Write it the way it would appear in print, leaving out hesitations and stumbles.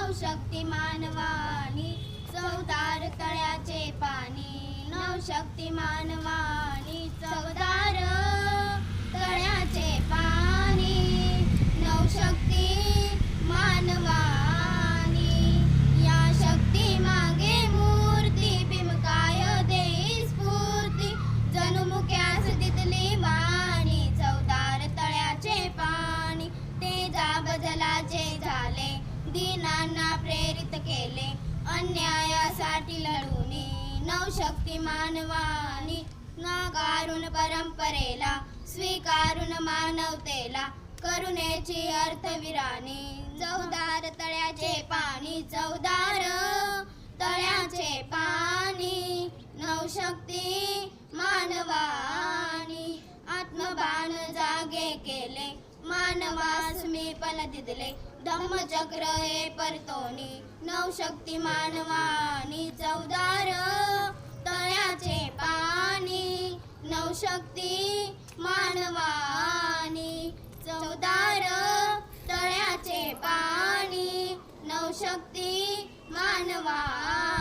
नवशक्ती मानवानी चवदार तळ्याचे पाणी, नवशक्ती मानवानी चवदार तळ्याचे पाणी, नवशक्ती मानवानी या शक्ती मागे मूर्ती भीमकाय देई स्फूर्ती, जणू मुक्यास दितली वाणी चवदार तळ्याचे पाणी, तेजा बदलाचे झाले दीनांना प्रेरित केले, अन्यायासाठी लढूनी नवशक्ती मानवानी, नाकारून परंपरेला स्वीकारून मानवतेला, करुणेची अर्थविराणी चवदार तळ्याचे पाणी, चवदार तळ्याचे पाणी, नवशक्ती मानवानी आत्मबाण जागे केले, मानवास मी पण दिदले, धम्मचक्र हे परतोनी नवशक्ती मानवानी चवदार तळ्याचे पाणी, नवशक्ती मानवानी चवदार तळ्याचे पाणी, नवशक्ती मानवानी।